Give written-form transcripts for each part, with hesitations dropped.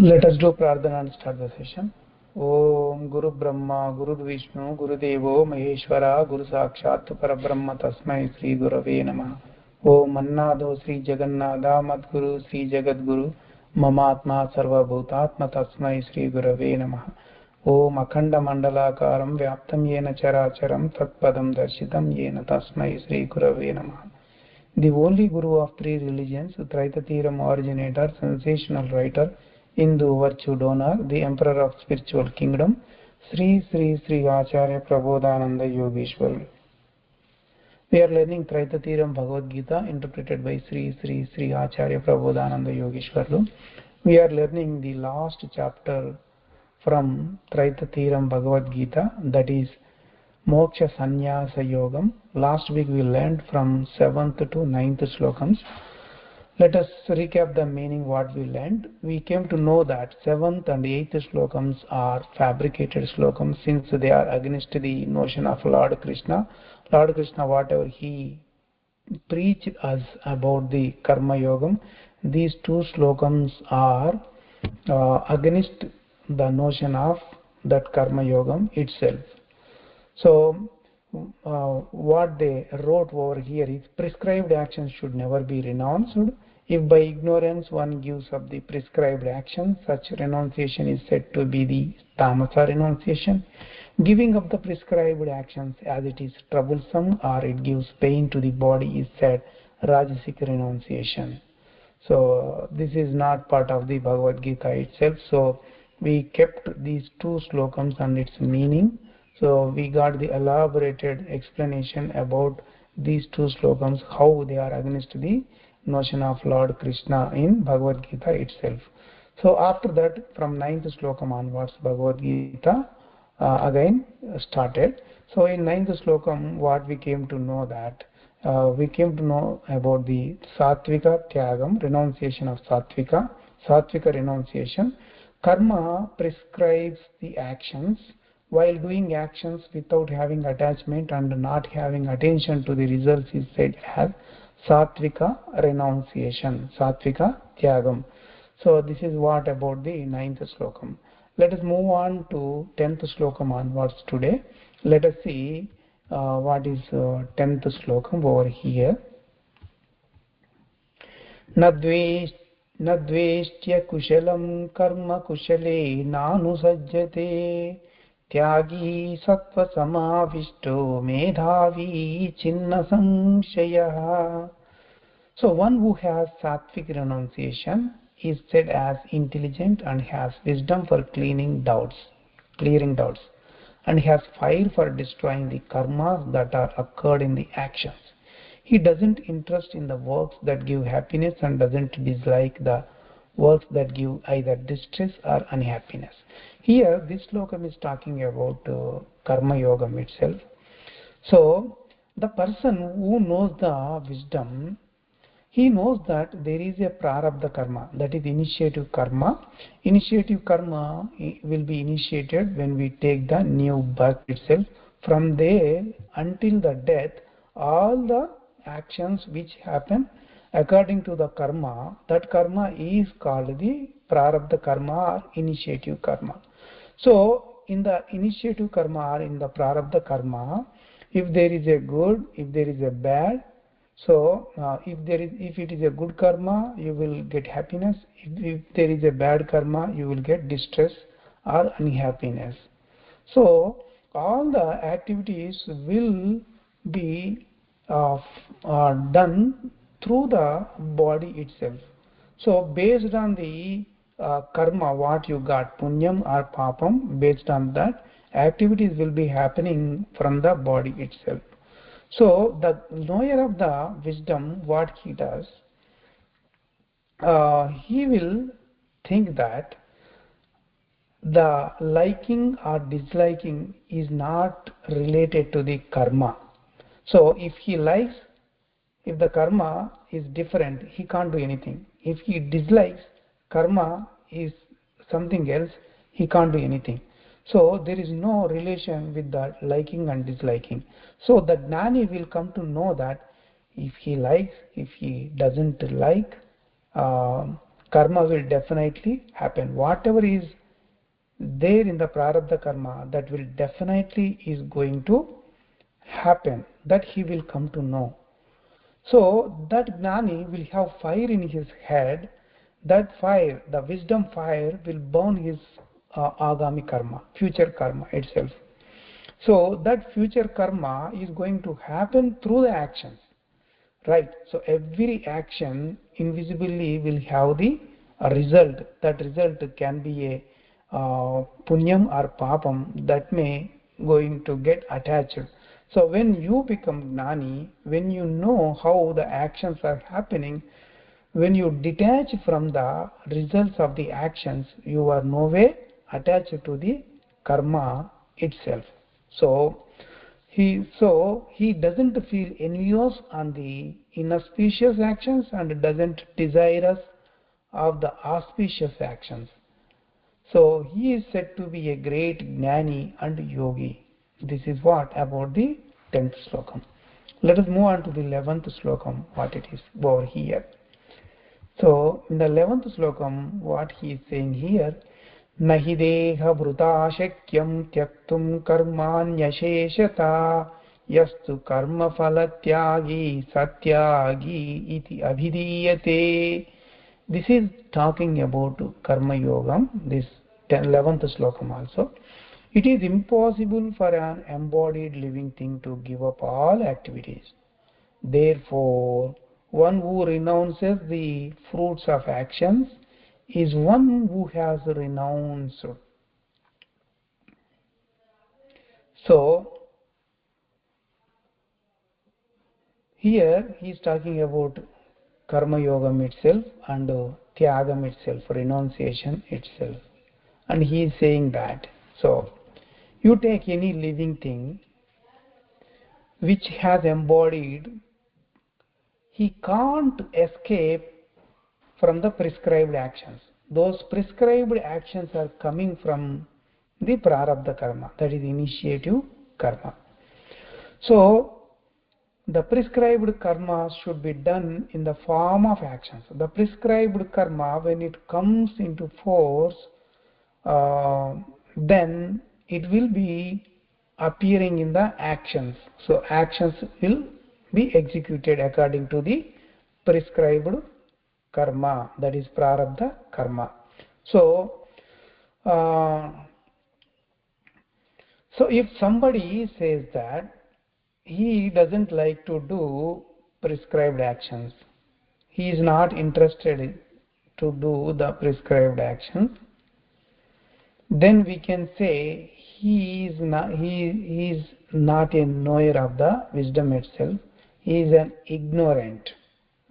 Let us do Prarthana and start the session. Om Guru Brahma, Guru Vishnu, Guru Devo, Maheshwara, Guru Sakshat, Parabrahma, Tasmai, Sri Gurave Namah. Om Annado Sri Jagannatha, Madguru, Sri Jagadguru, Mamatma, Sarva Bhutatma, Tasmai, Sri Gurave Namah. Om Akhanda Mandalakaram, Vyaptam Yena Characharam, Tatpadam Darshitam Yena Tasmai, Sri Gurave Namah. The only Guru of three religions, Traitatiram originator, sensational writer, Hindu virtue donor, the emperor of spiritual kingdom, Sri Sri Sri Acharya Prabodhananda Yogeshwar. We are learning Traitatiram Bhagavad Gita interpreted by Sri Sri Sri Acharya Prabodhananda Yogeshwar. We are learning the last chapter from Traitatiram Bhagavad Gita, that is Moksha Sannyasa Yogam. Last week we learned from 7th to 9th Slokams. Let us recap the meaning what we learned. We came to know that 7th and 8th Slokams are fabricated Slokams since they are against the notion of Lord Krishna. Lord Krishna, whatever he preached us about the Karma Yogam, these two Slokams are against the notion of that Karma Yogam itself. So, what they wrote over here is prescribed actions should never be renounced. If by ignorance one gives up the prescribed action, such renunciation is said to be the tamasa renunciation. Giving up the prescribed actions as it is troublesome or it gives pain to the body is said rajasic renunciation. So this is not part of the Bhagavad Gita itself. So we kept these two slokams and its meaning. So we got the elaborated explanation about these two slokams, how they are against the notion of Lord Krishna in Bhagavad Gita itself. So after that, from 9th slokam onwards, Bhagavad Gita again started. So in 9th slokam, what we came to know that we came to know about the Sattvika Tyagam, renunciation of Sattvika, Sattvika renunciation. Karma prescribes the actions. While doing actions without having attachment and not having attention to the results is said as Sattvika renunciation, Sattvika Tyagam. So this is what about the 9th slokam. Let us move on to 10th slokam onwards today. Let us see what is 10th slokam over here. Nadveshtya kushalam karma kushale nanusajjate tyagi sattva samavishto medhavi chinna samshaya. So one who has sattvic renunciation is said as intelligent and has wisdom for clearing doubts, and has fire for destroying the karmas that are occurred in the actions. He doesn't interest in the works that give happiness and doesn't dislike the works that give either distress or unhappiness. Here, this slokam is talking about karma yogam itself. So, the person who knows the wisdom, he knows that there is a prarabdha karma, that is initiative karma. Initiative karma will be initiated when we take the new birth itself. From there until the death, all the actions which happen according to the karma, that karma is called the prarabdha karma or initiative karma. So in the initiative karma or in the prarabdha karma, if there is a good, if there is a bad, so if it is a good karma, you will get happiness. If there is a bad karma, you will get distress or unhappiness. So all the activities will be done through the body itself. So based on the karma, what you got, punyam or papam, based on that, activities will be happening from the body itself. So the knower of the wisdom, what he does, he will think that the liking or disliking is not related to the karma. So if he likes, if the karma is different, he can't do anything. If he dislikes, karma is something else, he can't do anything. So there is no relation with the liking and disliking. So the Gnani will come to know that if he likes, if he doesn't like, karma will definitely happen. Whatever is there in the prarabdha karma, that will definitely is going to happen, that he will come to know. So that Gnani will have fire in his head. That fire, the wisdom fire, will burn his agami karma, future karma itself. So that future karma is going to happen through the actions, right? So every action invisibly will have the result. That result can be a punyam or papam that may going to get attached. So when you become gnani, when you know how the actions are happening, when you detach from the results of the actions, you are no way attached to the karma itself. So he doesn't feel envious on the inauspicious actions and doesn't desirous of the auspicious actions. So he is said to be a great gnani and yogi. This is what about the 10th slokam. Let us move on to the 11th slokam, what it is over here. So in the 11th slokam, what he is saying here, Nahi deha bhruta shakyam tyaktum karmanyasheshata yastu karma phalatyagi satyagi iti abhidiyate. This is talking about karma yogam, this 11th slokam also. It is impossible for an embodied living thing to give up all activities. Therefore, one who renounces the fruits of actions is one who has renounced. So, here he is talking about karma yogam itself and tyagam itself, renunciation itself. And he is saying that. So, you take any living thing which has embodied, he can't escape from the prescribed actions. Those prescribed actions are coming from the prarabdha karma, that is initiative karma. So the prescribed karma should be done in the form of actions. The prescribed karma, when it comes into force, then it will be appearing in the actions. So actions will be executed according to the prescribed karma, that is prarabdha karma. So so if somebody says that he doesn't like to do prescribed actions, he is not interested to do the prescribed actions, then we can say he is not a knower of the wisdom itself. He is an ignorant.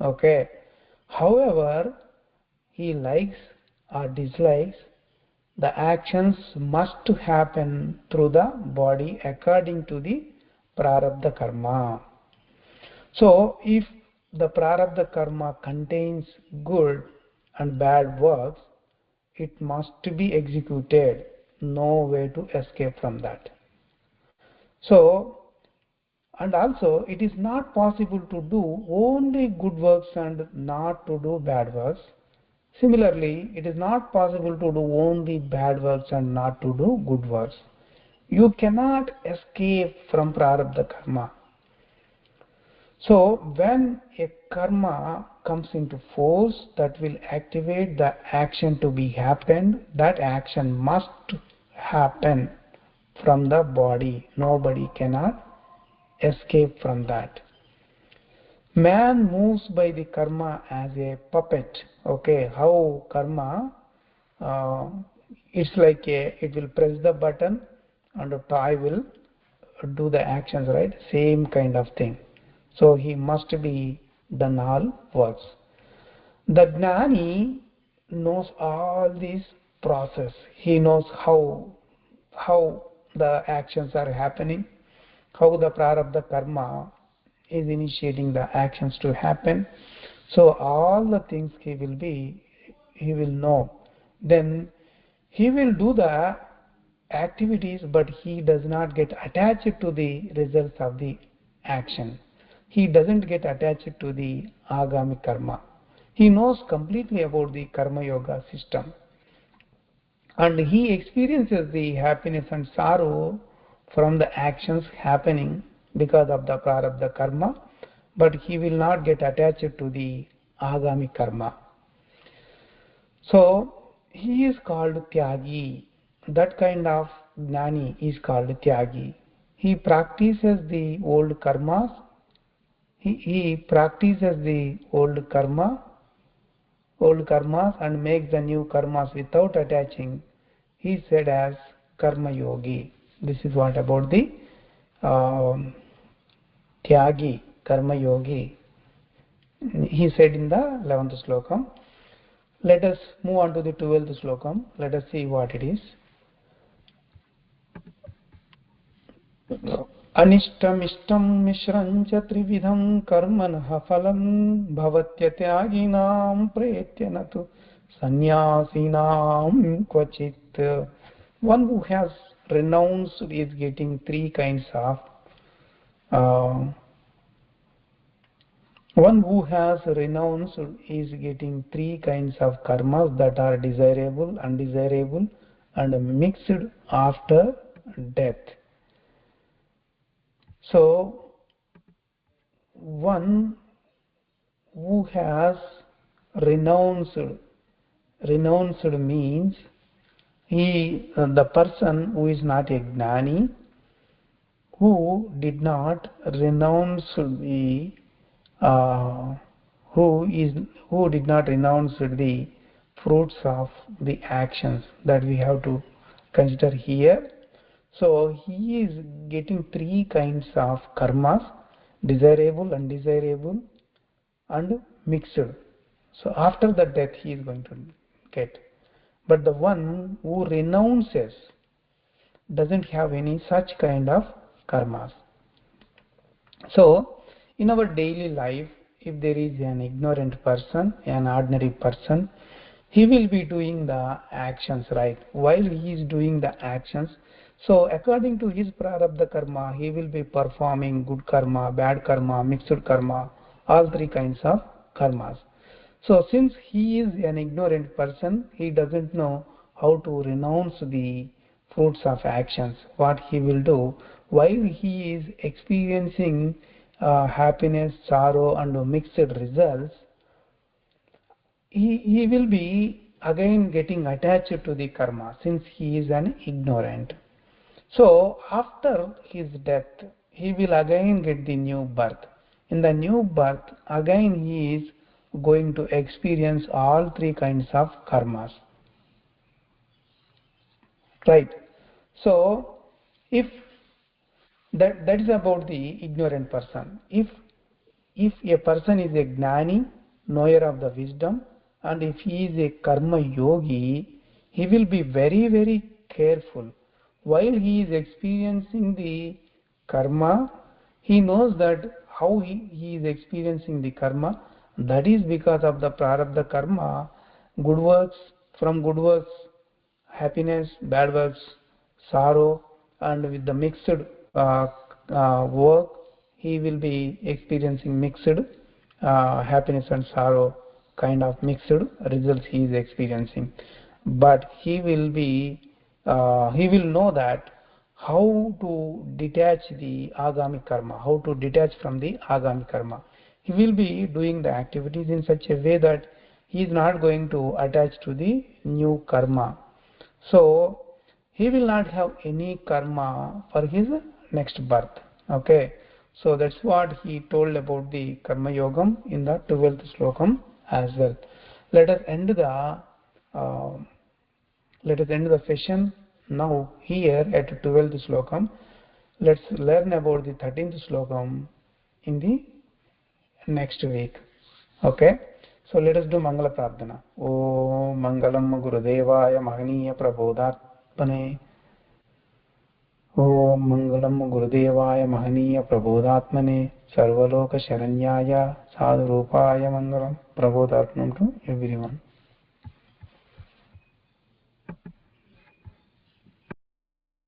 Okay. However, he likes or dislikes, the actions must happen through the body according to the prarabdha karma. So if the prarabdha karma contains good and bad works, it must be executed. No way to escape from that. So, and also it is not possible to do only good works and not to do bad works. Similarly, it is not possible to do only bad works and not to do good works. You cannot escape from prarabdha karma. So when a karma comes into force that will activate the action to be happened, that action must happen from the body. Nobody cannot escape from that. Man moves by the karma as a puppet. Okay, how karma, it's like it will press the button and the toy will do the actions, right? Same kind of thing. So he must be done all works. The Gnani knows all this process. He knows how the actions are happening, how the prarabdha karma is initiating the actions to happen. So all the things he will know. Then he will do the activities, but he does not get attached to the results of the action. He doesn't get attached to the agami karma. He knows completely about the karma yoga system, and he experiences the happiness and sorrow from the actions happening because of the prarabdha karma, but he will not get attached to the agami karma. So he is called Tyagi. That kind of Gnani is called Tyagi. He practices the old karmas. He practices the old karmas and makes the new karmas without attaching. He said as karma yogi. This is what about the um, Tyagi, karma yogi. He said in the 11th slokam. Let us move on to the 12th slokam. Let us see what it is. अनिष्टमिष्टं मिश्रं च त्रिविधं कर्मणः फलं भवत्यत्यागिनां प्रेत्य न तु सन्यासिनां क्वचित्. One who has renounced is getting three kinds of karmas that are desirable, undesirable, and mixed after death. So one who has renounced means the person who is not a gnani, who did not renounce the who did not renounce the fruits of the actions that we have to consider here. So he is getting three kinds of karmas: desirable, undesirable, and mixed. So after the death he is going to get. But the one who renounces doesn't have any such kind of karmas. So in our daily life, if there is an ignorant person, an ordinary person, he will be doing the actions, right? While he is doing the actions, so according to his prarabdha karma, he will be performing good karma, bad karma, mixed karma, all three kinds of karmas. So since he is an ignorant person, he doesn't know how to renounce the fruits of actions. What he will do while he is experiencing happiness, sorrow, and mixed results, he will be again getting attached to the karma since he is an ignorant. So after his death, he will again get the new birth. In the new birth, again he is going to experience all three kinds of karmas. Right. So if that is about the ignorant person. If a person is a gnani, knower of the wisdom, and if he is a karma yogi, he will be very, very careful. While he is experiencing the karma, he knows that how he is experiencing the karma, that is because of the prarabdha karma, good works, from good works, happiness, bad works, sorrow, and with the mixed work, he will be experiencing mixed happiness and sorrow, kind of mixed results he is experiencing. But he will know that how to detach the agami karma, how to detach from the agami karma. He will be doing the activities in such a way that he is not going to attach to the new karma. So he will not have any karma for his next birth. Okay. So that's what he told about the karma yogam in the 12th slokam as well. Let us end the session now here at 12th slokam. Let's learn about the 13th slokam in the next week. Okay. So let us do Mangala Prarthana. Om Mangalam Gurudevaya Mahaniya Prabodhatmane. Om Mangalam Gurudevaya Mahaniya Prabodhatmane. Sarvaloka Sharanyaya Sadhurupaya Mangalam. Prabodhatmanam to everyone.